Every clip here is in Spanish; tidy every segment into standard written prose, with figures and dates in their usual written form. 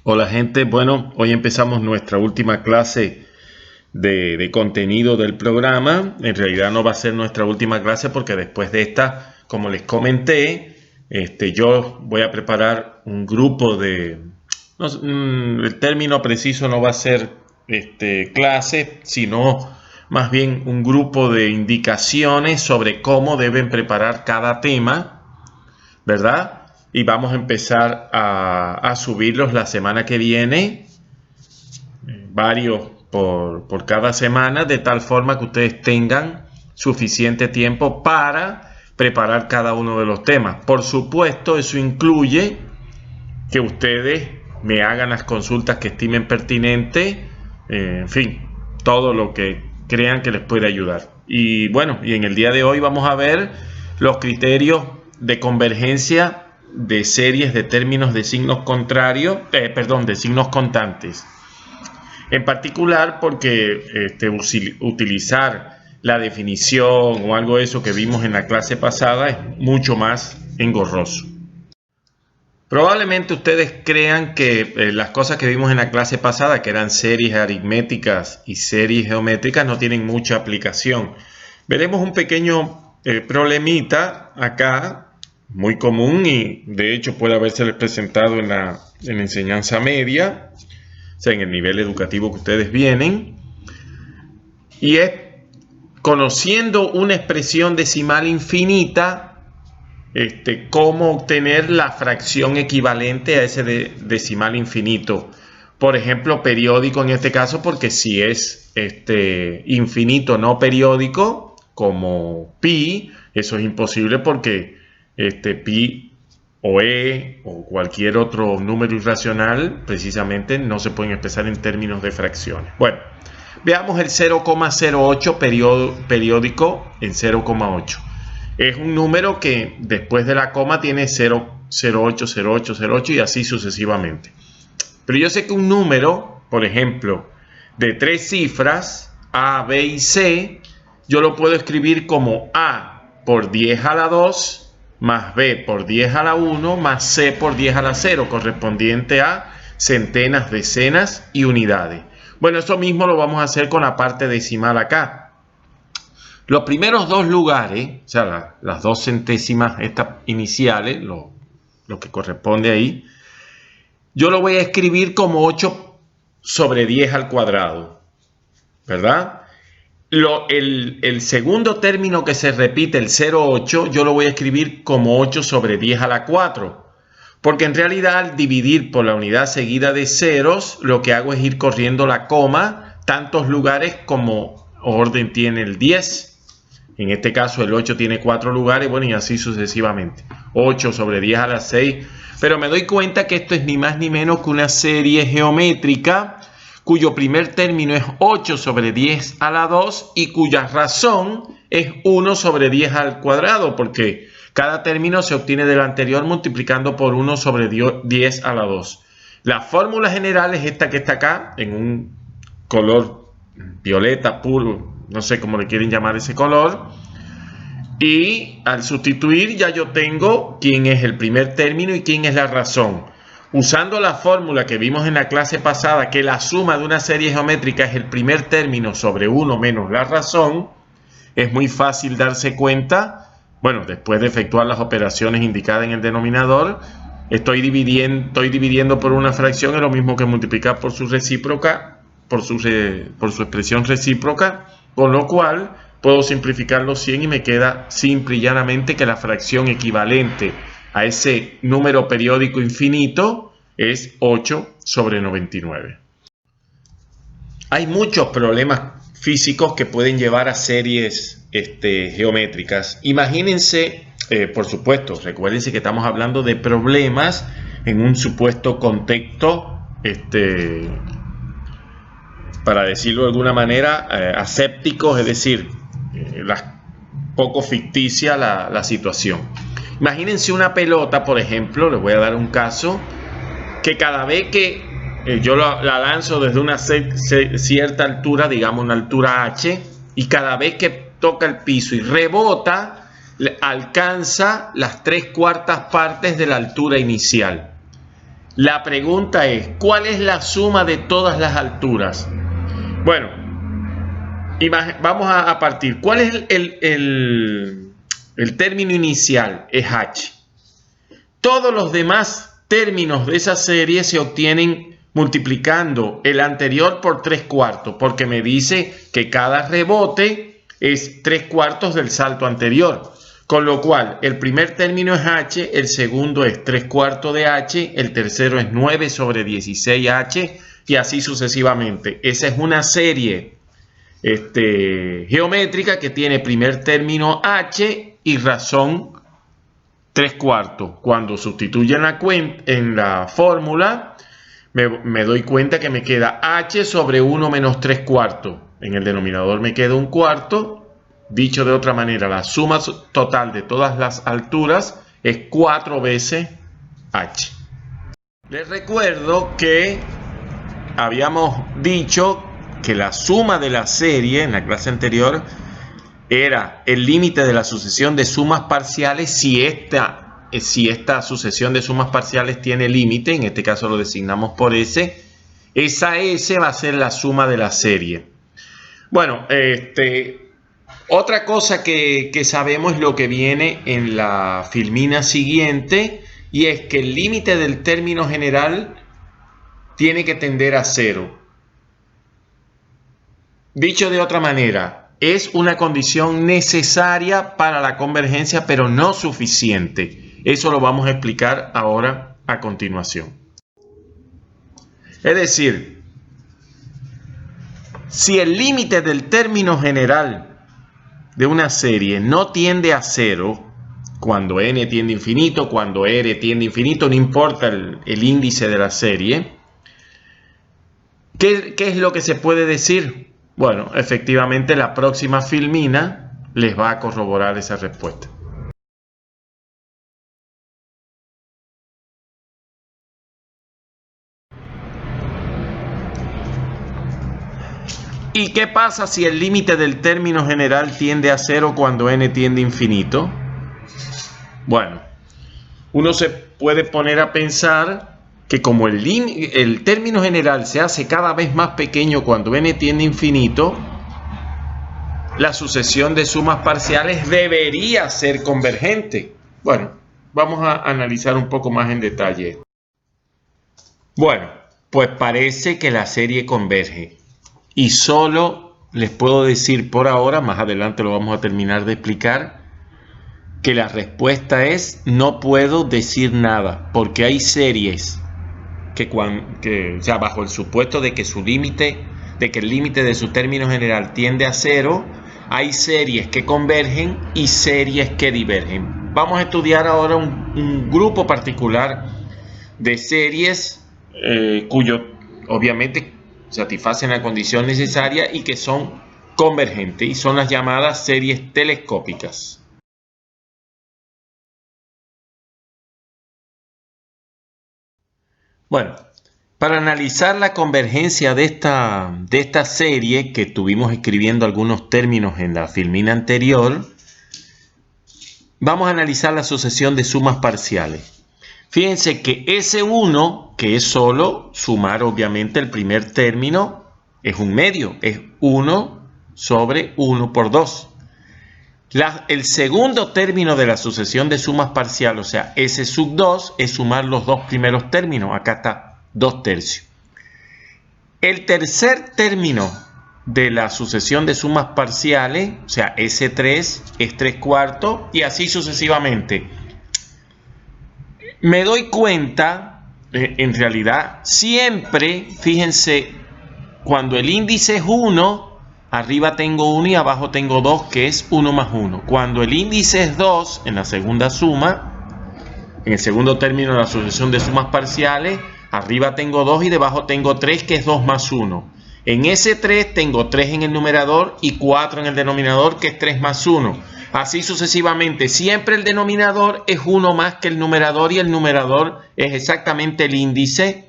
Hola gente, bueno, hoy empezamos nuestra última clase de contenido del programa. En realidad no va a ser nuestra última clase porque después de esta, como les comenté, yo voy a preparar un grupo de... el término preciso no va a ser clase, sino más bien un grupo de indicaciones sobre cómo deben preparar cada tema, ¿verdad? Y vamos a empezar a subirlos la semana que viene, varios por cada semana, de tal forma que ustedes tengan suficiente tiempo para preparar cada uno de los temas. Por supuesto, eso incluye que ustedes me hagan las consultas que estimen pertinente, en fin, todo lo que crean que les puede ayudar. Y bueno, y en el día de hoy vamos a ver los criterios de convergencia de series de términos de signos contrarios, de signos contantes. En particular porque utilizar la definición o algo de eso que vimos en la clase pasada es mucho más engorroso. Probablemente ustedes crean que las cosas que vimos en la clase pasada, que eran series aritméticas y series geométricas, no tienen mucha aplicación. Veremos un pequeño problemita acá, muy común, y de hecho puede haberse presentado en la enseñanza media, o sea, en el nivel educativo que ustedes vienen, y es conociendo una expresión decimal infinita, cómo obtener la fracción equivalente a ese decimal infinito. Por ejemplo, periódico en este caso, porque si es infinito no periódico, como pi, eso es imposible porque pi o e o cualquier otro número irracional precisamente no se pueden expresar en términos de fracciones. Bueno, veamos el 0,08 periódico en 0,8. Es un número que después de la coma tiene 0,08, y así sucesivamente. Pero yo sé que un número, por ejemplo, de 3 cifras, A, B y C, yo lo puedo escribir como A por 10 a la 2, más B por 10 a la 1, más C por 10 a la 0, correspondiente a centenas, decenas y unidades. Bueno, eso mismo lo vamos a hacer con la parte decimal acá. Los primeros dos lugares, o sea, las dos centésimas estas iniciales, lo que corresponde ahí, yo lo voy a escribir como 8 sobre 10 al cuadrado, ¿verdad? El segundo término que se repite, el 0,8, yo lo voy a escribir como 8 sobre 10 a la 4, porque en realidad al dividir por la unidad seguida de ceros, lo que hago es ir corriendo la coma tantos lugares como orden tiene el 10. En este caso el 8 tiene 4 lugares, bueno, y así sucesivamente. 8 sobre 10 a la 6. Pero me doy cuenta que esto es ni más ni menos que una serie geométrica cuyo primer término es 8 sobre 10 a la 2 y cuya razón es 1 sobre 10 al cuadrado, porque cada término se obtiene del anterior multiplicando por 1 sobre 10 a la 2. La fórmula general es esta que está acá, en un color violeta puro, no sé cómo le quieren llamar ese color, y al sustituir ya yo tengo quién es el primer término y quién es la razón. Usando la fórmula que vimos en la clase pasada, que la suma de una serie geométrica es el primer término sobre 1 menos la razón, es muy fácil darse cuenta, bueno, después de efectuar las operaciones indicadas en el denominador, estoy dividiendo por una fracción, es lo mismo que multiplicar por su recíproca, por su expresión recíproca, con lo cual puedo simplificar los 100 y me queda simple y llanamente que la fracción equivalente a ese número periódico infinito es 8 sobre 99. Hay muchos problemas físicos que pueden llevar a series geométricas. Imagínense, por supuesto, recuérdense que estamos hablando de problemas en un supuesto contexto, para decirlo de alguna manera, asépticos, es decir, poco ficticia la situación. Imagínense una pelota, por ejemplo, les voy a dar un caso, que cada vez que yo la lanzo desde una cierta altura, digamos una altura h, y cada vez que toca el piso y rebota, alcanza las 3/4 partes de la altura inicial. La pregunta es, ¿cuál es la suma de todas las alturas? Bueno, vamos a partir. ¿Cuál es el término inicial? Es h. Todos los demás términos de esa serie se obtienen multiplicando el anterior por 3/4, porque me dice que cada rebote es 3/4 del salto anterior. Con lo cual, el primer término es h, el segundo es 3/4 de h, el tercero es 9 sobre 16h y así sucesivamente. Esa es una serie geométrica que tiene primer término h y razón 3/4. Cuando sustituyo en la fórmula, me doy cuenta que me queda h sobre 1 menos 3/4. En el denominador me queda 1/4. Dicho de otra manera, la suma total de todas las alturas es 4 veces h. Les recuerdo que habíamos dicho que la suma de la serie en la clase anterior era el límite de la sucesión de sumas parciales si esta sucesión de sumas parciales tiene límite, en este caso lo designamos por S. Esa S va a ser la suma de la serie. Bueno, otra cosa que sabemos es lo que viene en la filmina siguiente, y es que el límite del término general tiene que tender a 0. Dicho de otra manera, es una condición necesaria para la convergencia, pero no suficiente. Eso lo vamos a explicar ahora a continuación. Es decir, si el límite del término general de una serie no tiende a 0, cuando n tiende a infinito, cuando r tiende a infinito, no importa el índice de la serie, ¿qué es lo que se puede decir? Bueno, efectivamente la próxima filmina les va a corroborar esa respuesta. ¿Y qué pasa si el límite del término general tiende a 0 cuando n tiende a infinito? Bueno, uno se puede poner a pensar que como el término general se hace cada vez más pequeño cuando n tiende a infinito, la sucesión de sumas parciales debería ser convergente. Bueno, vamos a analizar un poco más en detalle. Bueno, pues parece que la serie converge. Y solo les puedo decir por ahora, más adelante lo vamos a terminar de explicar, que la respuesta es no puedo decir nada, porque hay series que o sea, bajo el supuesto de que el límite de su término general tiende a 0, hay series que convergen y series que divergen. Vamos a estudiar ahora un grupo particular de series cuyo obviamente satisfacen la condición necesaria y que son convergentes, y son las llamadas series telescópicas. Bueno, para analizar la convergencia de esta serie, que estuvimos escribiendo algunos términos en la filmina anterior, vamos a analizar la sucesión de sumas parciales. Fíjense que S1, que es solo sumar obviamente el primer término, es un medio, es 1 sobre 1 por 2. El segundo término de la sucesión de sumas parciales, o sea, S sub 2, es sumar los dos primeros términos. Acá está 2/3. El tercer término de la sucesión de sumas parciales, o sea, S3, es 3/4 y así sucesivamente. Me doy cuenta, en realidad, siempre, fíjense, cuando el índice es 1, arriba tengo 1 y abajo tengo 2, que es 1 más 1. Cuando el índice es 2, en la segunda suma, en el segundo término de la sucesión de sumas parciales, arriba tengo 2 y debajo tengo 3, que es 2 más 1. En ese 3 tengo 3 en el numerador y 4 en el denominador, que es 3 más 1. Así sucesivamente. Siempre el denominador es 1 más que el numerador, y el numerador es exactamente el índice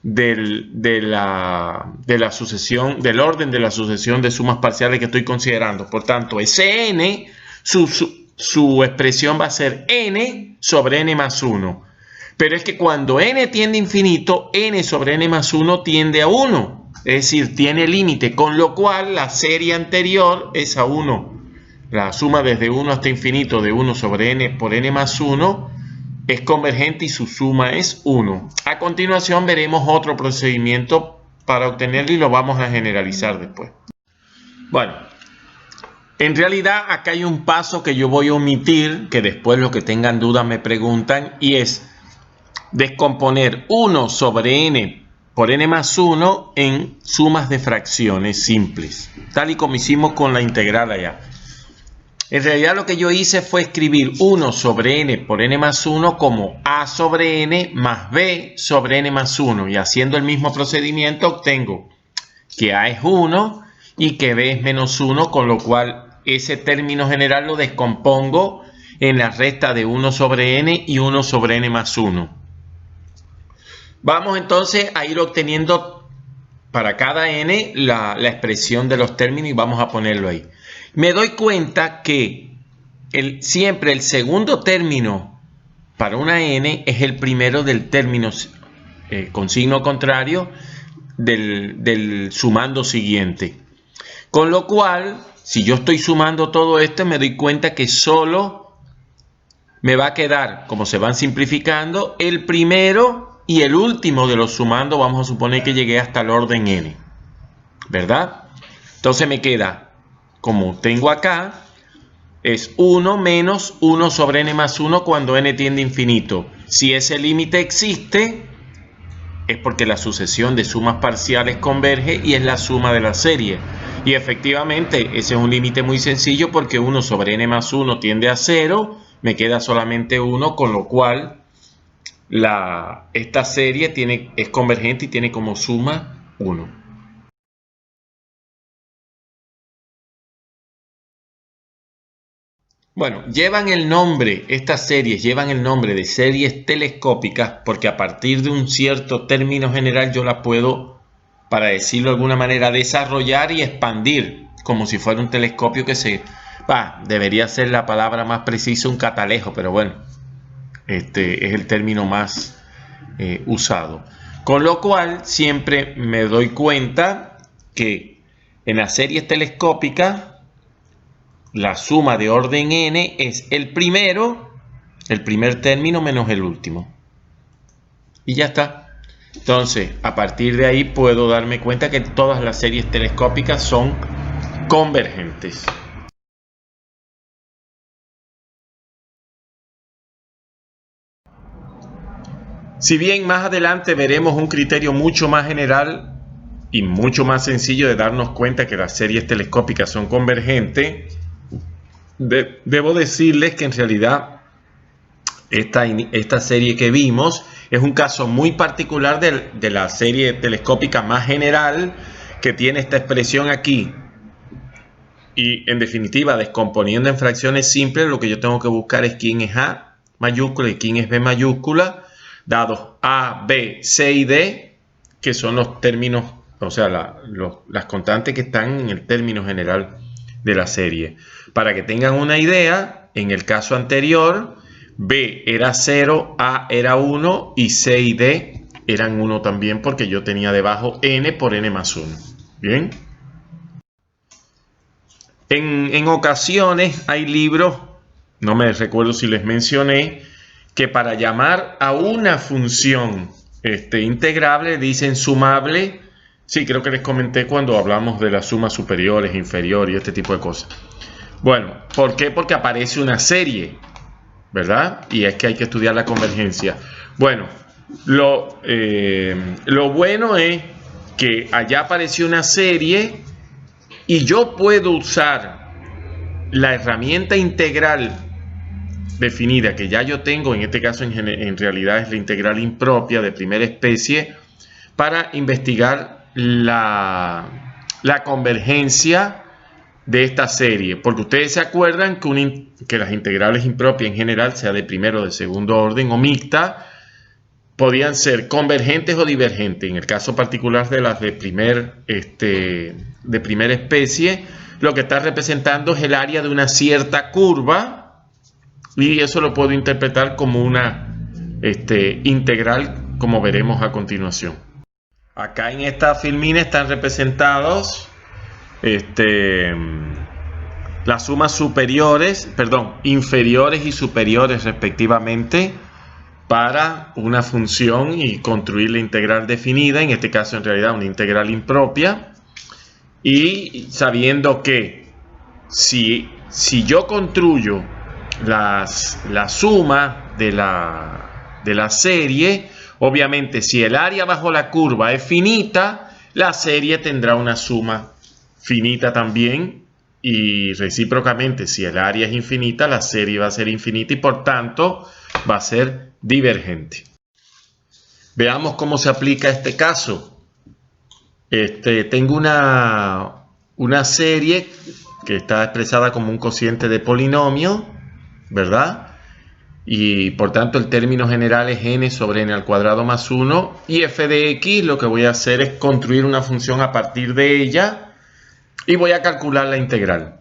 de la sucesión, del orden de la sucesión de sumas parciales que estoy considerando. Por tanto, ese n, su expresión va a ser n sobre n más 1. Pero es que cuando n tiende a infinito, n sobre n más 1 tiende a 1. Es decir, tiene límite, con lo cual la serie anterior es a 1. La suma desde 1 hasta infinito de 1 sobre n por n más 1 es convergente y su suma es 1. A continuación veremos otro procedimiento para obtenerlo y lo vamos a generalizar después. Bueno, en realidad acá hay un paso que yo voy a omitir, que después los que tengan dudas me preguntan, y es descomponer 1 sobre n por n más 1 en sumas de fracciones simples, tal y como hicimos con la integral allá. En realidad lo que yo hice fue escribir 1 sobre n por n más 1 como a sobre n más b sobre n más 1. Y haciendo el mismo procedimiento obtengo que a es 1 y que b es menos 1, con lo cual ese término general lo descompongo en la resta de 1 sobre n y 1 sobre n más 1. Vamos entonces a ir obteniendo para cada n la expresión de los términos y vamos a ponerlo ahí. Me doy cuenta que siempre el segundo término para una n es el primero del término con signo contrario del sumando siguiente. Con lo cual, si yo estoy sumando todo esto, me doy cuenta que solo me va a quedar, como se van simplificando, el primero y el último de los sumandos. Vamos a suponer que llegué hasta el orden n, ¿verdad? Entonces me queda, como tengo acá, es 1 menos 1 sobre n más 1 cuando n tiende a infinito. Si ese límite existe, es porque la sucesión de sumas parciales converge y es la suma de la serie. Y efectivamente, ese es un límite muy sencillo porque 1 sobre n más 1 tiende a 0, me queda solamente 1, con lo cual esta serie es convergente y tiene como suma 1. Bueno, estas series llevan el nombre de series telescópicas porque a partir de un cierto término general yo las puedo, para decirlo de alguna manera, desarrollar y expandir como si fuera un telescopio debería ser la palabra más precisa, un catalejo, pero bueno, este es el término más usado. Con lo cual siempre me doy cuenta que en las series telescópicas la suma de orden n es el primer término menos el último. Y ya está. Entonces, a partir de ahí puedo darme cuenta que todas las series telescópicas son convergentes. Si bien más adelante veremos un criterio mucho más general y mucho más sencillo de darnos cuenta que las series telescópicas son convergentes, debo decirles que en realidad esta serie que vimos es un caso muy particular de la serie telescópica más general, que tiene esta expresión aquí. Y en definitiva, descomponiendo en fracciones simples, lo que yo tengo que buscar es quién es A mayúscula y quién es B mayúscula, dados A, B, C y D, que son los términos, o sea, las constantes que están en el término general de la serie. Para que tengan una idea, en el caso anterior, B era 0, A era 1 y C y D eran 1 también porque yo tenía debajo n por n más 1. ¿Bien? En ocasiones hay libros, no me recuerdo si les mencioné, que para llamar a una función integrable dicen sumable. Sí, creo que les comenté cuando hablamos de las sumas superiores, inferiores y este tipo de cosas. Bueno, ¿por qué? Porque aparece una serie, ¿verdad? Y es que hay que estudiar la convergencia. Bueno, lo bueno es que allá apareció una serie y yo puedo usar la herramienta integral definida que ya yo tengo, en este caso en realidad es la integral impropia de primera especie, para investigar la convergencia de esta serie, porque ustedes se acuerdan que las integrales impropias en general, sea de primero o de segundo orden o mixta, podían ser convergentes o divergentes. En el caso particular de las de primera especie, lo que está representando es el área de una cierta curva, y eso lo puedo interpretar como una integral, como veremos a continuación. Acá en esta filmina están representados las sumas inferiores y superiores respectivamente para una función y construir la integral definida, en este caso en realidad una integral impropia, y sabiendo que si yo construyo la suma de la serie, obviamente si el área bajo la curva es finita, la serie tendrá una suma finita también, y recíprocamente si el área es infinita, la serie va a ser infinita y por tanto va a ser divergente. Veamos cómo se aplica este caso. Tengo una serie que está expresada como un cociente de polinomio, ¿verdad? Y por tanto el término general es n sobre n al cuadrado más 1, y f de x lo que voy a hacer es construir una función a partir de ella y voy a calcular la integral.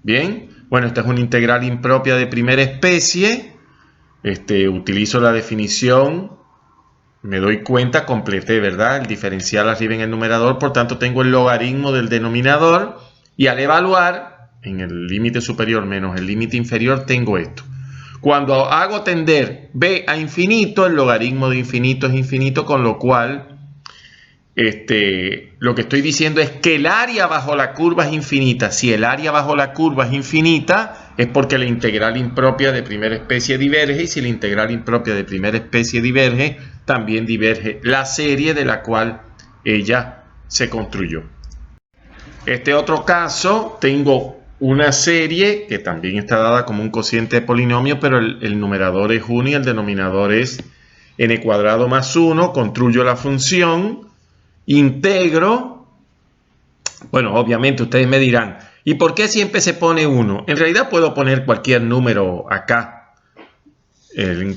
Bien, bueno, esta es una integral impropia de primera especie. Utilizo la definición, me doy cuenta, completé, ¿verdad? El diferencial arriba en el numerador, por tanto tengo el logaritmo del denominador, y al evaluar en el límite superior menos el límite inferior tengo esto. Cuando hago tender b a infinito, el logaritmo de infinito es infinito, con lo cual lo que estoy diciendo es que el área bajo la curva es infinita. Si el área bajo la curva es infinita, es porque la integral impropia de primera especie diverge, y si la integral impropia de primera especie diverge, también diverge la serie de la cual ella se construyó. Este otro caso, tengo una serie que también está dada como un cociente de polinomio, pero el numerador es 1 y el denominador es n cuadrado más 1. Construyo la función, integro. Bueno, obviamente ustedes me dirán, ¿y por qué siempre se pone 1? En realidad puedo poner cualquier número acá.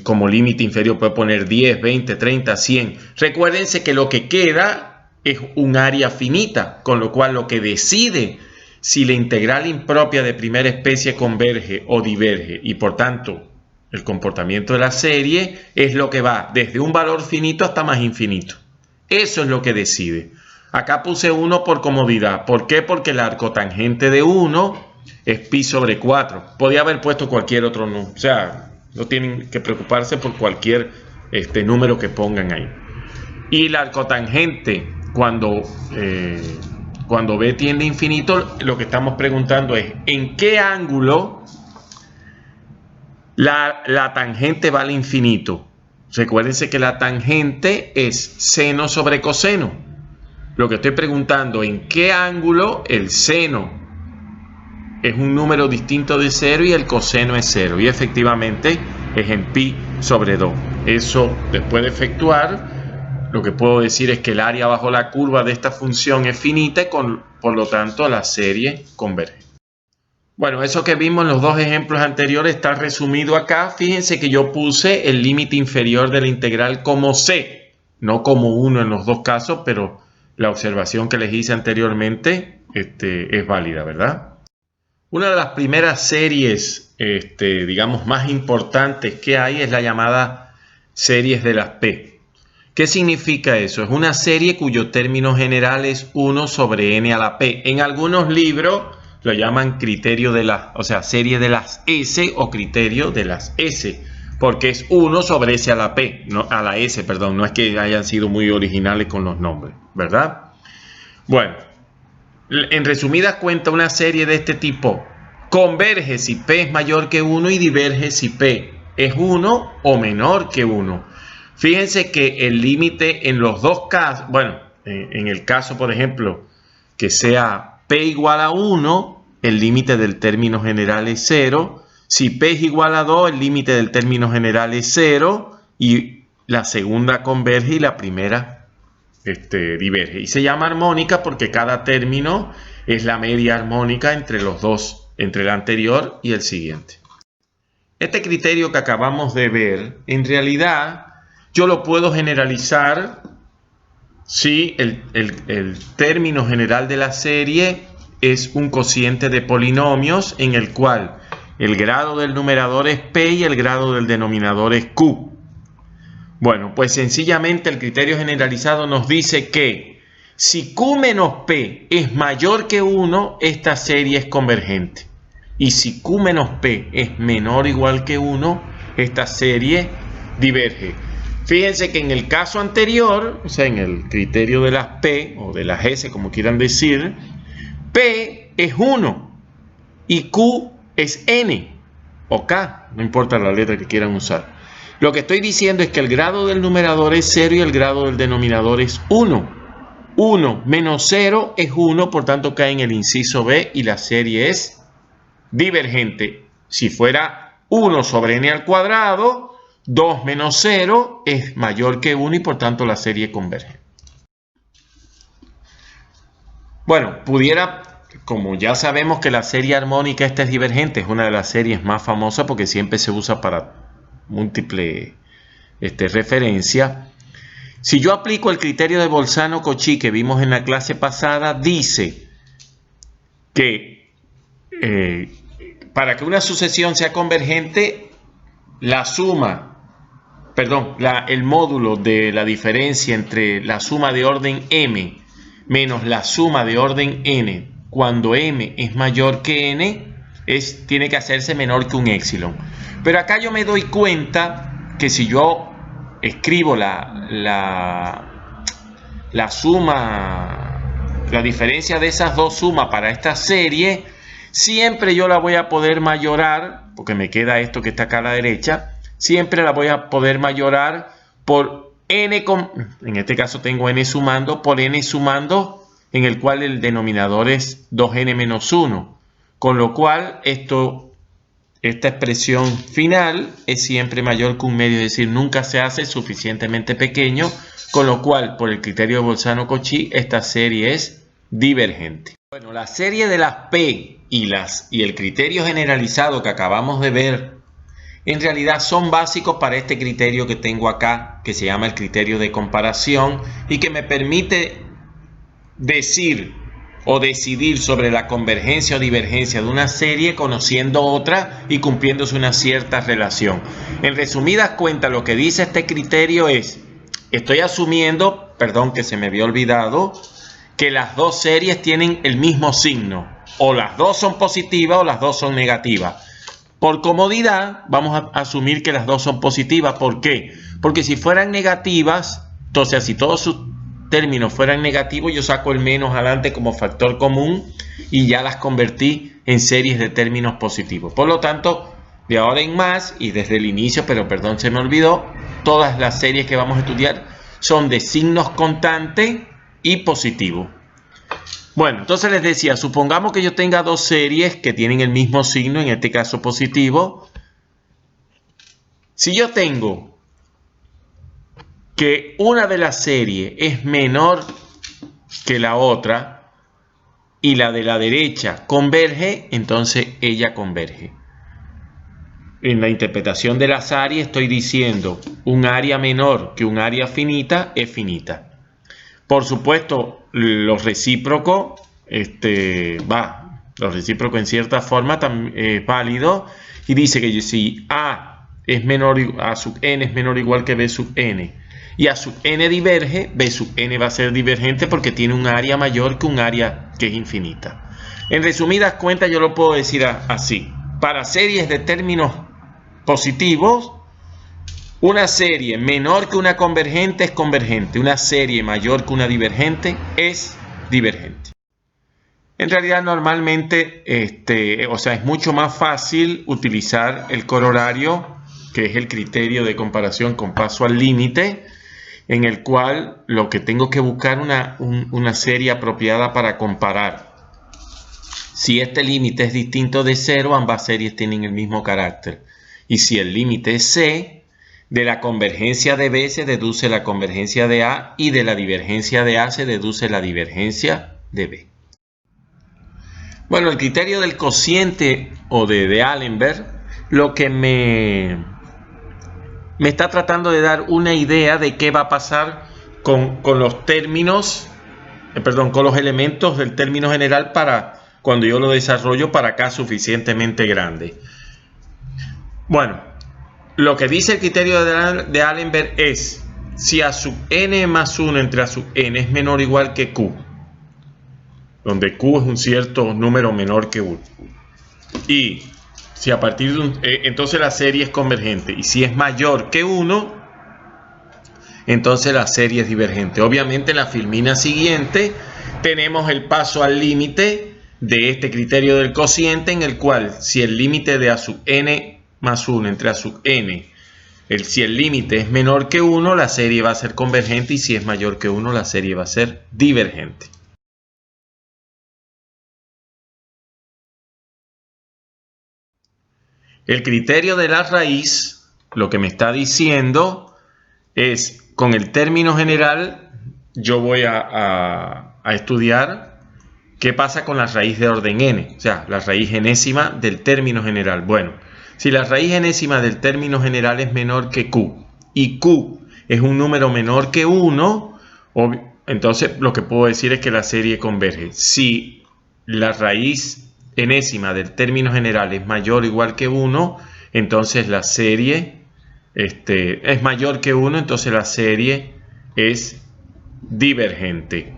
Como límite inferior puedo poner 10, 20, 30, 100. Recuérdense que lo que queda es un área finita, con lo cual lo que decide si la integral impropia de primera especie converge o diverge, y por tanto el comportamiento de la serie, es lo que va desde un valor finito hasta más infinito. Eso es lo que decide. Acá puse 1 por comodidad. ¿Por qué? Porque el arcotangente de 1 es pi sobre 4. Podía haber puesto cualquier otro número. O sea, no tienen que preocuparse por cualquier número que pongan ahí. Y el arcotangente, cuando b tiende a infinito, lo que estamos preguntando es ¿en qué ángulo la tangente va al infinito? Recuérdense que la tangente es seno sobre coseno. Lo que estoy preguntando, ¿en qué ángulo el seno es un número distinto de 0 y el coseno es 0? Y efectivamente es en pi sobre 2. Eso, después de efectuar, lo que puedo decir es que el área bajo la curva de esta función es finita y por lo tanto la serie converge. Bueno, eso que vimos en los dos ejemplos anteriores está resumido acá. Fíjense que yo puse el límite inferior de la integral como c, no como 1 en los dos casos, pero la observación que les hice anteriormente es válida, ¿verdad? Una de las primeras series, digamos, más importantes que hay es la llamada series de las P. ¿Qué significa eso? Es una serie cuyo término general es 1 sobre n a la P. En algunos libros lo llaman criterio de las, o sea, serie de las S o criterio de las S, porque es 1 sobre S a la P, no, a la S, perdón, no es que hayan sido muy originales con los nombres, ¿verdad? Bueno, en resumidas cuentas, una serie de este tipo converge si P es mayor que 1 y diverge si P es 1 o menor que 1. Fíjense que el límite en los dos casos, bueno, en el caso, por ejemplo, que sea P igual a 1, el límite del término general es 0. Si P es igual a 2, el límite del término general es 0. Y la segunda converge y la primera diverge. Y se llama armónica porque cada término es la media armónica entre los dos, entre el anterior y el siguiente. Este criterio que acabamos de ver, en realidad, yo lo puedo generalizar si el término general de la serie es un cociente de polinomios en el cual el grado del numerador es P y el grado del denominador es Q. Bueno, pues sencillamente el criterio generalizado nos dice que si Q menos P es mayor que 1, esta serie es convergente. Y si Q menos P es menor o igual que 1, esta serie diverge. Fíjense que en el caso anterior, o sea, en el criterio de las P o de las S, como quieran decir, P es 1 y Q es N o K, no importa la letra que quieran usar. Lo que estoy diciendo es que el grado del numerador es 0 y el grado del denominador es 1. 1 menos 0 es 1, por tanto cae en el inciso B y la serie es divergente. Si fuera 1 sobre n al cuadrado, 2 menos 0 es mayor que 1 y por tanto la serie converge. Bueno, como ya sabemos que la serie armónica esta es divergente, es una de las series más famosas porque siempre se usa para múltiple referencia. Si yo aplico el criterio de Bolzano-Cauchy que vimos en la clase pasada, dice que para que una sucesión sea convergente, el módulo de la diferencia entre la suma de orden m menos la suma de orden n, cuando m es mayor que n, tiene que hacerse menor que un épsilon. Pero acá yo me doy cuenta que si yo escribo la diferencia de esas dos sumas para esta serie, siempre yo la voy a poder mayorar, porque me queda esto que está acá a la derecha, siempre la voy a poder mayorar por n, en este caso tengo n sumando, por n sumando, en el cual el denominador es 2n menos 1, con lo cual esta expresión final es siempre mayor que un medio, es decir, nunca se hace suficientemente pequeño, con lo cual, por el criterio de Bolzano-Cauchy, esta serie es divergente. Bueno, la serie de las P y el criterio generalizado que acabamos de ver, en realidad son básicos para este criterio que tengo acá, que se llama el criterio de comparación, y que me permite decir o decidir sobre la convergencia o divergencia de una serie conociendo otra y cumpliéndose una cierta relación. En resumidas cuentas, lo que dice este criterio es, estoy asumiendo, perdón que se me había olvidado, que las dos series tienen el mismo signo, o las dos son positivas o las dos son negativas. Por comodidad, vamos a asumir que las dos son positivas. ¿Por qué? Porque si fueran negativas, entonces si todos sus términos fueran negativos, yo saco el menos adelante como factor común y ya las convertí en series de términos positivos. Por lo tanto, de ahora en más, y desde el inicio, pero perdón, se me olvidó, todas las series que vamos a estudiar son de signos constantes y positivos. Bueno, entonces les decía, supongamos que yo tenga dos series que tienen el mismo signo, en este caso positivo. Si yo tengo que una de las series es menor que la otra y la de la derecha converge, entonces ella converge. En la interpretación de las áreas estoy diciendo un área menor que un área finita es finita. Por supuesto, los recíprocos, los recíprocos en cierta forma es válido y dice que si A sub n es menor o igual que B sub n y A sub n diverge, B sub n va a ser divergente porque tiene un área mayor que un área que es infinita. En resumidas cuentas, yo lo puedo decir así. Para series de términos positivos, una serie menor que una convergente es convergente. Una serie mayor que una divergente es divergente. En realidad, normalmente, es mucho más fácil utilizar el corolario, que es el criterio de comparación con paso al límite, en el cual lo que tengo que buscar una serie apropiada para comparar. Si este límite es distinto de 0, ambas series tienen el mismo carácter. Y si el límite es C, de la convergencia de B se deduce la convergencia de A y de la divergencia de A se deduce la divergencia de B. Bueno, el criterio del cociente o de Allenberg lo que me está tratando de dar una idea de qué va a pasar con los términos, con los elementos del término general para cuando yo lo desarrollo para K suficientemente grande. Bueno, lo que dice el criterio de Allenberg es si a sub n más 1 entre a sub n es menor o igual que q, donde q es un cierto número menor que 1. Y si a partir de entonces la serie es convergente. Y si es mayor que 1, entonces la serie es divergente. Obviamente en la filmina siguiente tenemos el paso al límite de este criterio del cociente, en el cual si el límite de a sub n más 1 entre a sub n, si el límite es menor que 1, la serie va a ser convergente, y si es mayor que 1, la serie va a ser divergente. El criterio de la raíz, lo que me está diciendo es, con el término general, yo voy a estudiar qué pasa con la raíz de orden n, o sea, la raíz enésima del término general. Bueno, si la raíz enésima del término general es menor que q, y q es un número menor que 1, entonces lo que puedo decir es que la serie converge. Si la raíz enésima del término general es mayor o igual que 1, entonces la serie es mayor que 1, entonces la serie es divergente.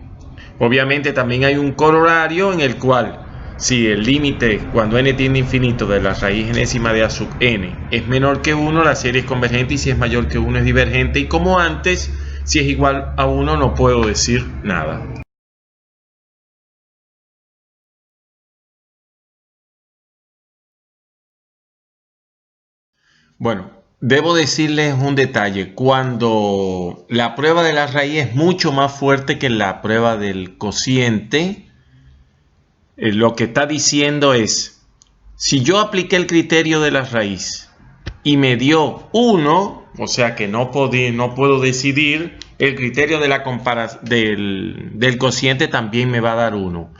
Obviamente también hay un corolario en el cual si el límite cuando n tiende a infinito de la raíz enésima de a sub n es menor que 1, la serie es convergente, y si es mayor que 1 es divergente. Y como antes, si es igual a 1 no puedo decir nada. Bueno, debo decirles un detalle. Cuando la prueba de la raíz es mucho más fuerte que la prueba del cociente, lo que está diciendo es, si yo apliqué el criterio de la raíz y me dio 1, o sea que no puedo decidir, el criterio de del cociente también me va a dar 1.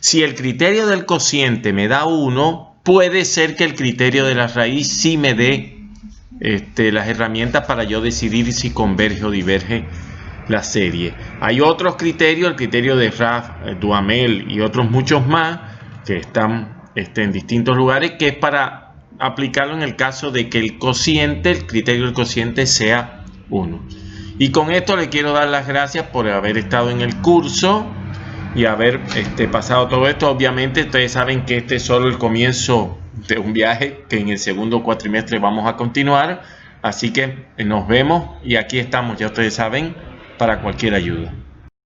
Si el criterio del cociente me da 1, puede ser que el criterio de la raíz sí me dé las herramientas para yo decidir si converge o diverge la serie. Hay otros criterios, el criterio de Raff, Duhamel y otros muchos más que están en distintos lugares, que es para aplicarlo en el caso de que el criterio del cociente sea 1. Y con esto le quiero dar las gracias por haber estado en el curso y haber pasado todo esto. Obviamente ustedes saben que este es solo el comienzo de un viaje que en el segundo cuatrimestre vamos a continuar. Así que nos vemos, y aquí estamos, ya ustedes saben, para cualquier ayuda.